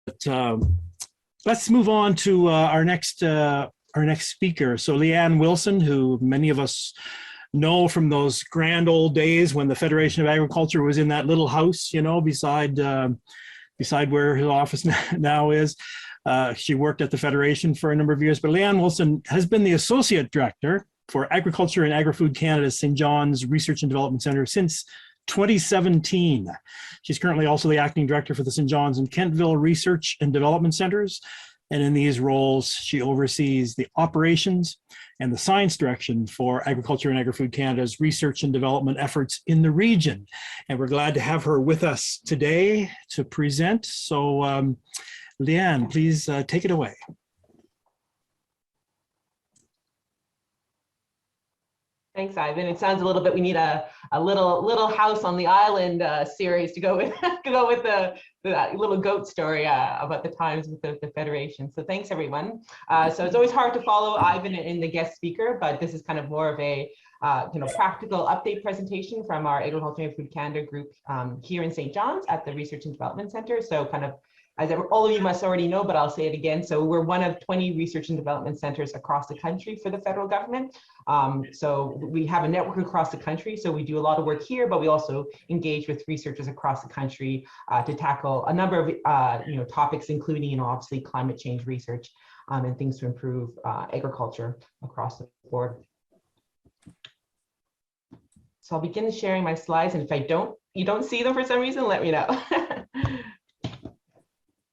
But let's move on to our next speaker. So Leanne Wilson, who many of us know from those grand old days when the Federation of Agriculture was in that little house, you know, beside where his office now is. She worked at the Federation for a number of years, but Leanne Wilson has been the Associate Director for Agriculture and Agri-Food Canada's St. John's Research and Development Centre since 2017. She's currently also the Acting Director for the St. John's and Kentville Research and Development Centres. And in these roles, she oversees the operations and the science direction for Agriculture and Agri-Food Canada's research and development efforts in the region. And we're glad to have her with us today to present. So Leanne, please take it away. Thanks, Ivan. It sounds a little bit, we need a little house on the island series to go with the little goat story about the times with the Federation. So thanks, everyone. So it's always hard to follow Ivan in the guest speaker, but this is kind of more of a practical update presentation from our Agriculture and Food Canada group here in St. John's at the Research and Development Centre. So kind of, as all of you must already know, but I'll say it again. So we're one of 20 research and development centers across the country for the federal government. So we have a network across the country. So we do a lot of work here, but we also engage with researchers across the country to tackle a number of topics, including obviously climate change research and things to improve agriculture across the board. So I'll begin sharing my slides, and if you don't see them for some reason, let me know.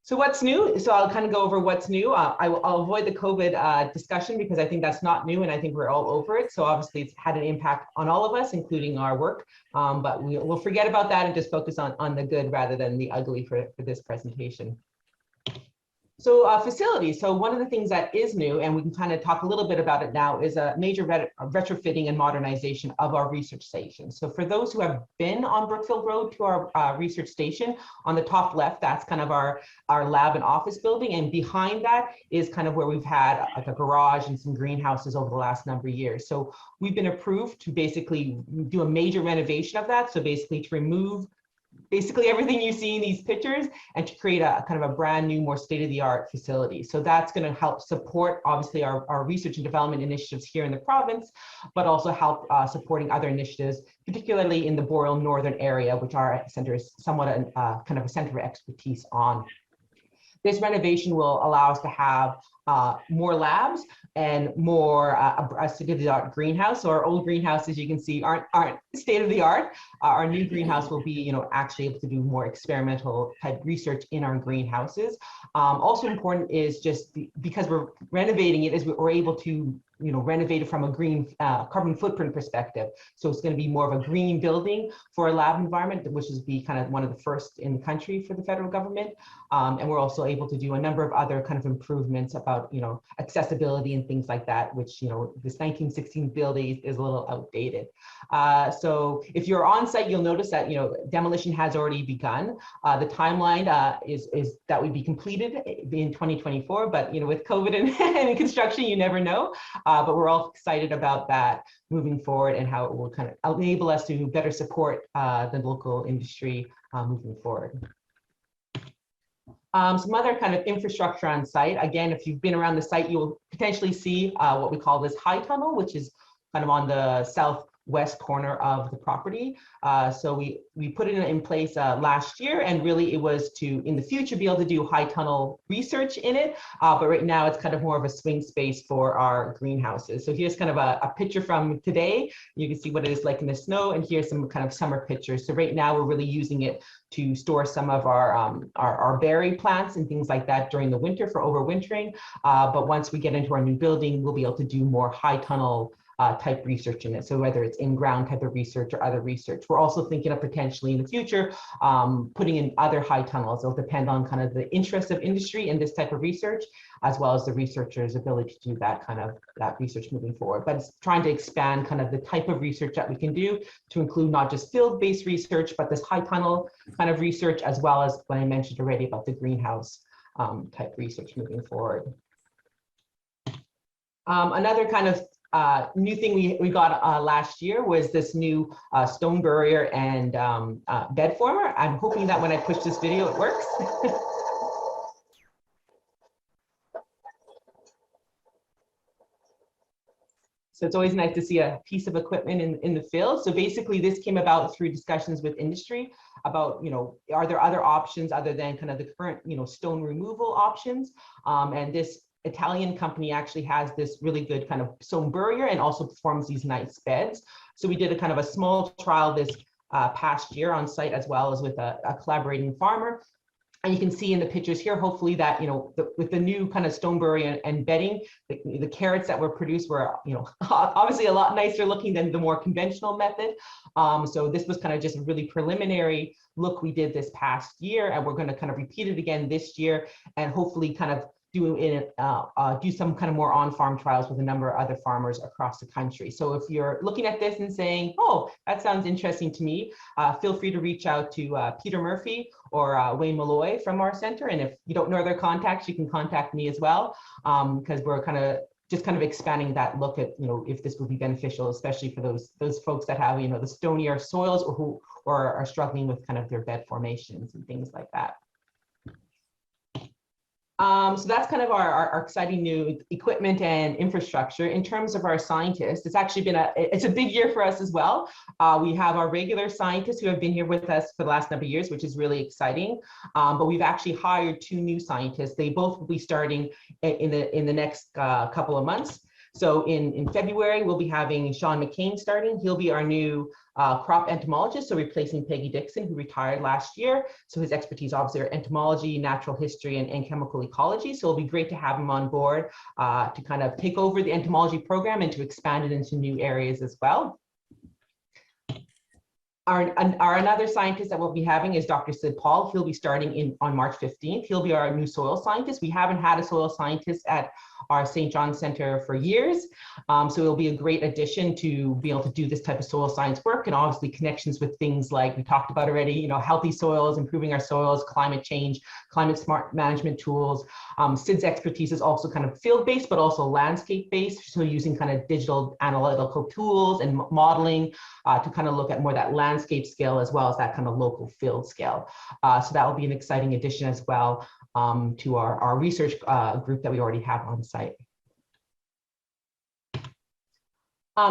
So what's new? So I'll kind of go over what's new. I'll avoid the COVID discussion because I think that's not new and I think we're all over it. So obviously it's had an impact on all of us, including our work, but we'll forget about that and just focus on the good rather than the ugly for this presentation. So facilities. So one of the things that is new, and we can kind of talk a little bit about it now, is a major retrofitting and modernization of our research station. So for those who have been on Brookfield Road to our research station, on the top left, that's kind of our lab and office building. And behind that is kind of where we've had like a garage and some greenhouses over the last number of years. So we've been approved to basically do a major renovation of that. So basically to remove basically everything you see in these pictures and to create a kind of a brand new, more state-of-the-art facility. So that's going to help support obviously our research and development initiatives here in the province, but also help supporting other initiatives, particularly in the Boreal Northern area, which our center is somewhat kind of a center of expertise on. This renovation will allow us to have more labs and more a state-of-the-art greenhouse. So our old greenhouses, you can see, aren't state-of-the-art. Our new greenhouse will be, actually able to do more experimental type research in our greenhouses. Also important is just because we're renovating it, is we're able to renovate it from a green carbon footprint perspective. So it's going to be more of a green building for a lab environment, which is be kind of one of the first in the country for the federal government. And we're also able to do a number of other kind of improvements about, accessibility and things like that, which, this 1916 building is a little outdated. So if you're on site, you'll notice that, demolition has already begun. The timeline is that would be completed in 2024, but, with COVID and construction, you never know. But we're all excited about that moving forward and how it will kind of enable us to better support the local industry moving forward. Some other kind of infrastructure on site. Again, if you've been around the site, you'll potentially see what we call this high tunnel, which is kind of on the southwest corner of the property. So we put it in place last year, and really it was to, in the future, be able to do high tunnel research in it. But right now it's kind of more of a swing space for our greenhouses. So here's kind of a picture from today. You can see what it is like in the snow, and here's some kind of summer pictures. So right now we're really using it to store some of our berry plants and things like that during the winter for overwintering. But once we get into our new building, we'll be able to do more high tunnel type research in it. So whether it's in-ground type of research or other research. We're also thinking of potentially in the future, putting in other high tunnels. It'll depend on kind of the interest of industry in this type of research, as well as the researchers' ability to do that research moving forward. But it's trying to expand kind of the type of research that we can do to include not just field-based research, but this high tunnel kind of research, as well as what I mentioned already about the greenhouse type research moving forward. Another kind of new thing we got last year was this new stone barrier and bed former. I'm hoping that when I push this video, it works. So it's always nice to see a piece of equipment in the field. So basically this came about through discussions with industry about, are there other options other than kind of the current, stone removal options? And this Italian company actually has this really good kind of stone burrier and also performs these nice beds. So we did a kind of a small trial this past year on site, as well as with a collaborating farmer. And you can see in the pictures here, hopefully that, with the new kind of stone burrier and bedding, the carrots that were produced were, obviously a lot nicer looking than the more conventional method. So this was kind of just a really preliminary look we did this past year, and we're going to kind of repeat it again this year, and hopefully kind of do some kind of more on-farm trials with a number of other farmers across the country. So if you're looking at this and saying, oh, that sounds interesting to me, feel free to reach out to Peter Murphy or Wayne Malloy from our center. And if you don't know their contacts, you can contact me as well, because we're kind of expanding that look at, if this would be beneficial, especially for those folks that have, the stonier soils or who are struggling with kind of their bed formations and things like that. So that's kind of our exciting new equipment and infrastructure. In terms of our scientists, it's actually been it's a big year for us as well. We have our regular scientists who have been here with us for the last number of years, which is really exciting. But we've actually hired 2 new scientists. They both will be starting in the next couple of months. So in February, we'll be having Sean McCain starting. He'll be our new crop entomologist, so replacing Peggy Dixon, who retired last year. So his expertise obviously are entomology, natural history, and chemical ecology. So it'll be great to have him on board to kind of take over the entomology program and to expand it into new areas as well. Our another scientist that we'll be having is Dr. Sid Paul. He'll be starting on March 15th. He'll be our new soil scientist. We haven't had a soil scientist at our St. John's Center for years. So it'll be a great addition to be able to do this type of soil science work, and obviously connections with things like we talked about already, healthy soils, improving our soils, climate change, climate smart management tools. Sid's expertise is also kind of field-based, but also landscape-based. So using kind of digital analytical tools and modeling to kind of look at more that landscape scale as well as that kind of local field scale. So that will be an exciting addition as well to our research group that we already have on site.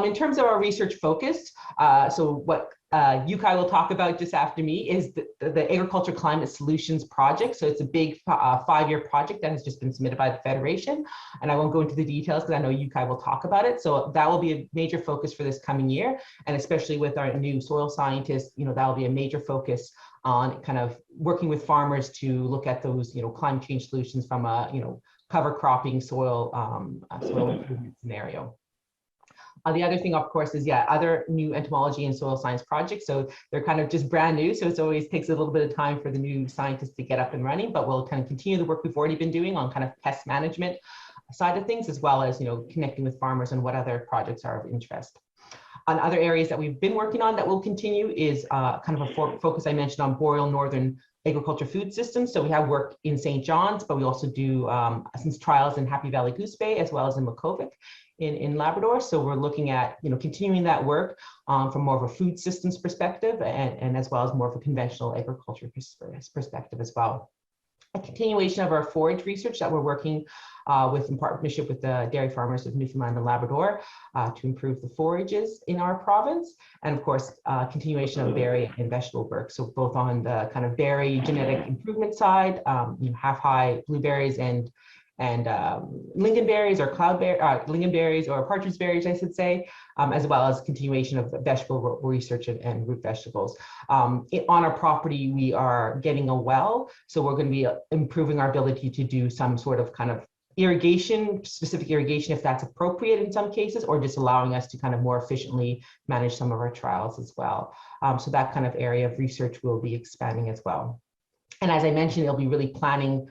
In terms of our research focus, so what Yukai will talk about just after me is the Agriculture Climate Solutions Project. So it's a big 5-year project that has just been submitted by the Federation. And I won't go into the details because I know Yukai will talk about it. So that will be a major focus for this coming year. And especially with our new soil scientists, that will be a major focus on kind of working with farmers to look at those, climate change solutions from a, cover cropping soil improvement scenario. The other thing, of course, is, other new entomology and soil science projects. So they're kind of just brand new. So it always takes a little bit of time for the new scientists to get up and running, but we'll kind of continue the work we've already been doing on kind of pest management side of things, as well as, connecting with farmers and what other projects are of interest. On other areas that we've been working on that will continue is kind of a focus I mentioned on boreal northern agriculture food systems. So we have work in St. John's, but we also do some trials in Happy Valley Goose Bay, as well as in Makkovik in Labrador. So we're looking at, continuing that work from more of a food systems perspective and as well as more of a conventional agriculture perspective as well. A continuation of our forage research that we're working with in partnership with the dairy farmers of Newfoundland and Labrador to improve the forages in our province. And of course, continuation of berry and vegetable work. So both on the kind of berry genetic improvement side, half-high blueberries and lingonberries or lingonberries or partridge berries, I should say, as well as continuation of vegetable research and root vegetables. On our property, we are getting a well, so we're going to be improving our ability to do some sort of kind of irrigation, specific irrigation, if that's appropriate in some cases, or just allowing us to kind of more efficiently manage some of our trials as well. So that kind of area of research will be expanding as well. And as I mentioned, it'll be really planning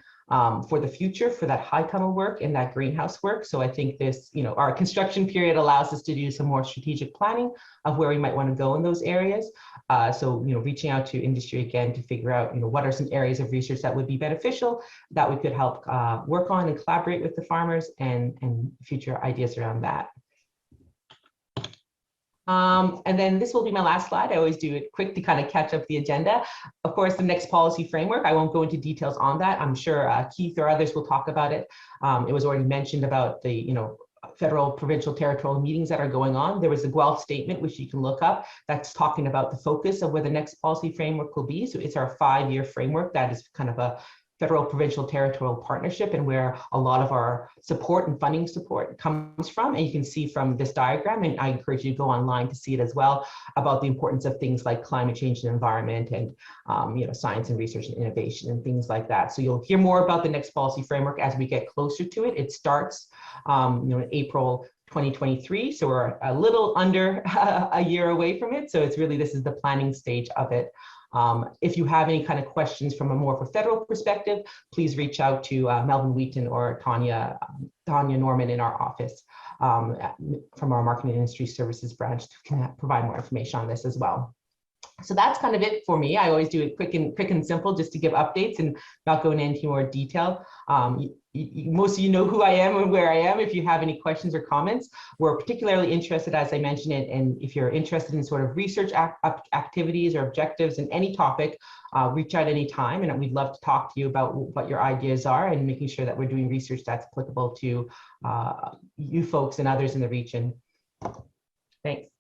for the future for that high tunnel work and that greenhouse work. So I think this, our construction period allows us to do some more strategic planning of where we might want to go in those areas. So, reaching out to industry again to figure out, what are some areas of research that would be beneficial that we could help work on and collaborate with the farmers and future ideas around that. And then this will be my last slide. I always do it quick to kind of catch up the agenda. Of course, the next policy framework, I won't go into details on that. I'm sure Keith or others will talk about it. It was already mentioned about the, federal, provincial, territorial meetings that are going on. There was a Guelph statement, which you can look up, that's talking about the focus of where the next policy framework will be. So it's our 5-year framework that is kind of a federal, provincial, territorial partnership, and where a lot of our support and funding support comes from. And you can see from this diagram, and I encourage you to go online to see it as well, about the importance of things like climate change and environment, and science and research and innovation and things like that. So you'll hear more about the next policy framework as we get closer to it. It starts in April 2023, so we're a little under a year away from it. So it's really, this is the planning stage of it. If you have any kind of questions from a more of a federal perspective, please reach out to Melvin Wheaton or Tanya Norman in our office from our Marketing and Industry Services branch to provide more information on this as well. So that's kind of it for me. I always do it quick and simple, just to give updates and not go into more detail. Most of you know who I am and where I am. If you have any questions or comments, we're particularly interested, as I mentioned it, and if you're interested in sort of research activities or objectives in any topic, reach out any time, and we'd love to talk to you about what your ideas are and making sure that we're doing research that's applicable to you folks and others in the region. Thanks.